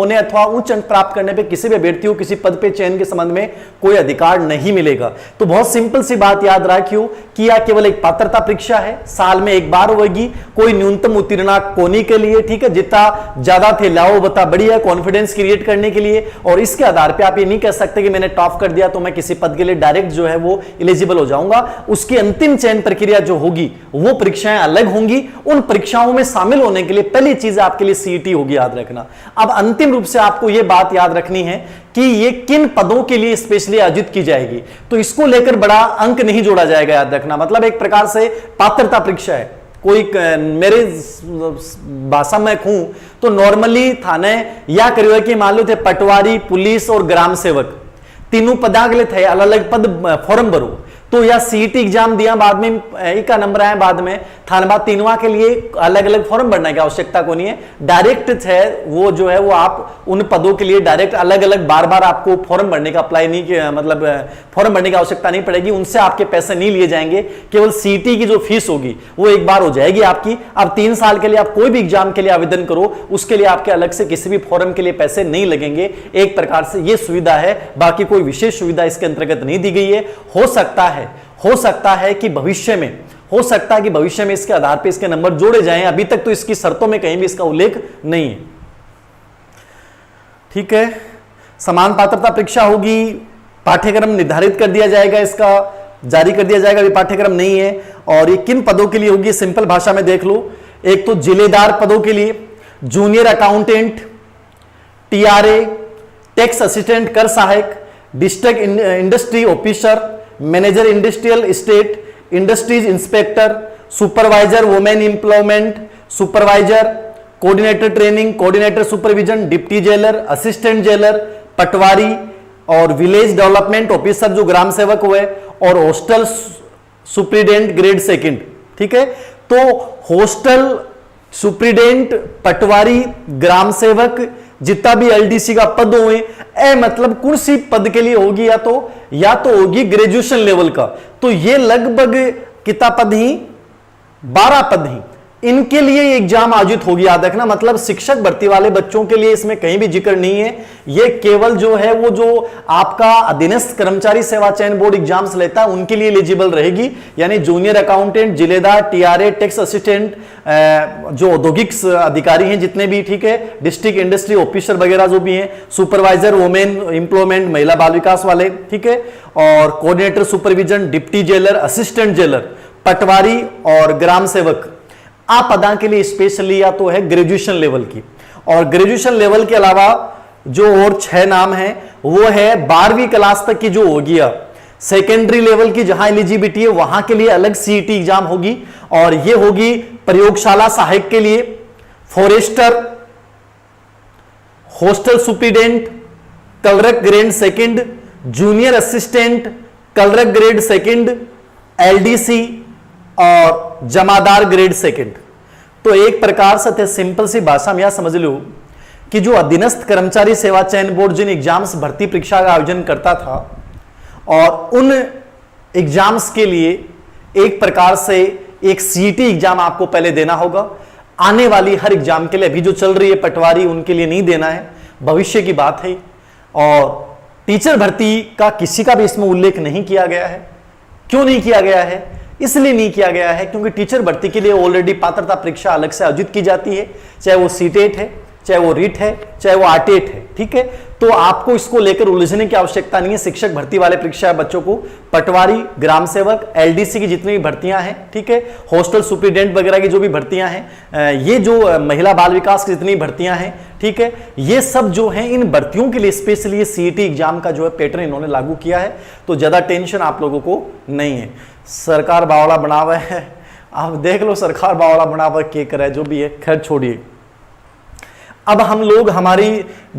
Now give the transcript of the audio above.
होने अथवा उच्च अंक प्राप्त करने पे किसी भी अभ्यर्थी को किसी पद पे चयन के संबंध में कोई अधिकार नहीं मिलेगा। तो बहुत सिंपल सी बात याद रखियो कि यह केवल एक पात्रता परीक्षा है, साल में एक बार होगी, कोई न्यूनतम उत्तीर्णक कोनी के लिए, ठीक है, जितना ज्यादा थे लाओ बता बढ़िया, कॉन्फिडेंस क्रिएट करने के लिए। और इसके आधार पर आप ये नहीं कह सकते कि मैंने टॉप कर दिया तो मैं किसी पद के लिए डायरेक्ट जो है वो एलिजिबल हो जाऊंगा। उसकी अंतिम चयन प्रक्रिया जो होगी वो परीक्षाएं अलग होंगी। उन परीक्षाओं में शामिल होने के लिए पहली चीज आपके लिए सीईटी होगी, याद रखना। अब अंतिम रूप से आपको यह बात याद रखनी है कि ये किन पदों के लिए स्पेशली आयोजित की जाएगी, तो इसको लेकर बड़ा अंक नहीं जोड़ा जाएगा, याद रखना। मतलब एक प्रकार से पात्रता परीक्षा है। कोई मेरे भाषा में कहूं तो नॉर्मली थाने या करियो कि मान लो थे पटवारी, पुलिस और ग्राम सेवक, तीनों पदा के लिए थे अलग अलग पद फॉर्म भरो। तो या सीईटी एग्जाम दिया, बाद में एक का नंबर आया, बाद में थानवा तीनवा के लिए अलग अलग फॉर्म भरने की आवश्यकता को नहीं है। डायरेक्ट है वो जो है वो आप उन पदों के लिए डायरेक्ट अलग अलग बार बार आपको फॉर्म भरने का अप्लाई नहीं किया, मतलब फॉर्म भरने की आवश्यकता नहीं पड़ेगी। उनसे आपके पैसे नहीं लिए जाएंगे, केवल सीईटी की जो फीस होगी वो एक बार हो जाएगी आपकी। अब 3 साल के लिए आप कोई भी एग्जाम के लिए आवेदन करो, उसके लिए आपके अलग से किसी भी फॉर्म के लिए पैसे नहीं लगेंगे। एक प्रकार से ये सुविधा है, बाकी कोई विशेष सुविधा इसके अंतर्गत नहीं दी गई है। हो सकता है कि भविष्य में इसके आधार पे इसके नंबर जोड़े जाएं। अभी तक तो इसकी शर्तों में कहीं भी इसका उल्लेख नहीं है, ठीक है। समान पात्रता परीक्षा होगी, पाठ्यक्रम निर्धारित कर दिया जाएगा, इसका जारी कर दिया जाएगा, अभी पाठ्यक्रम नहीं है। और ये किन पदों के लिए होगी, सिंपल भाषा में देख लो। एक तो जिलेदार पदों के लिए, junior accountant, TRA, tax assistant, कर सहायक, district industry officer, manager industrial state, industries inspector, supervisor women employment, supervisor, coordinator training, coordinator supervision, deputy jailer, assistant jailer, patwari और विलेज डेवलपमेंट ऑफिसर जो ग्राम सेवक हुए, और हॉस्टल सुप्रीडेंट ग्रेड 2, ठीक है। तो हॉस्टल सुप्रीडेंट, पटवारी, ग्राम सेवक, जितना भी एलडीसी का पद हुए मतलब कौन सी पद के लिए होगी, या तो होगी ग्रेजुएशन लेवल का। तो ये लगभग कितना पद ही, 12 पद ही, इनके लिए एग्जाम आयोजित होगी, याद रखना। मतलब शिक्षक भर्ती वाले बच्चों के लिए इसमें कहीं भी जिक्र नहीं है। ये केवल जो है वो जो आपका अधीनस्थ कर्मचारी सेवा चयन बोर्ड एग्जाम्स लेता है उनके लिए एलिजिबल रहेगी। यानी जूनियर अकाउंटेंट, जिलेदार, टीआरए, टैक्स असिस्टेंट, जो औद्योगिक अधिकारी हैं जितने भी, ठीक है, डिस्ट्रिक्ट इंडस्ट्री ऑफिसर वगैरह जो भी हैं, सुपरवाइजर वुमेन एम्प्लॉयमेंट, महिला बाल विकास वाले, ठीक है, और coordinator supervision, deputy jailer, assistant jailer, patwari और ग्राम सेवक, आप पदा के लिए स्पेशली या तो है ग्रेजुएशन लेवल की। और ग्रेजुएशन लेवल के अलावा जो और 6 नाम है वो है 12वीं क्लास तक की जो होगी, सेकेंडरी लेवल की जहां एलिजिबिलिटी है वहां के लिए अलग सीईटी एग्जाम होगी। और ये होगी प्रयोगशाला सहायक के लिए, forester, hostel superintendent, clerk grade 2, junior assistant, clerk grade 2, LDC और जमादार ग्रेड 2। तो एक प्रकार से सिंपल सी भाषा में यह समझ लो कि जो अधीनस्थ कर्मचारी सेवा चयन बोर्ड जिन एग्जाम्स भर्ती परीक्षा का आयोजन करता था, और उन एग्जाम्स के लिए एक प्रकार से एक सीईटी एग्जाम आपको पहले देना होगा। आने वाली हर एग्जाम के लिए, अभी जो चल रही है पटवारी, उनके लिए नहीं देना है, भविष्य की बात है। और टीचर भर्ती का किसी का भी इसमें उल्लेख नहीं किया गया है। क्यों नहीं किया गया है? इसलिए नहीं किया गया है क्योंकि टीचर भर्ती के लिए ऑलरेडी पात्रता परीक्षा अलग से आयोजित की जाती है, चाहे वो सीटेट है, चाहे वो रीट है, चाहे वो आरटेट है, ठीक है। तो आपको इसको लेकर उलझने की आवश्यकता नहीं है। शिक्षक भर्ती वाले परीक्षा बच्चों को पटवारी, ग्राम सेवक, एलडीसी की जितनी भी भर्तियां हैं, ठीक है, हॉस्टल सुप्रीडेंट वगैरह की जो भी भर्तियां हैं, ये जो महिला बाल विकास की जितनी भर्तियां हैं, ठीक है, ये सब जो है इन भर्तियों के लिए स्पेशली सीईटी एग्जाम का जो है पैटर्न इन्होंने लागू किया है। तो ज्यादा टेंशन आप लोगों को नहीं है। सरकार बावड़ा बनावा है, आप देख लो सरकार बावड़ा बनावा के करे जो भी है, खैर छोड़िए। अब हम लोग हमारी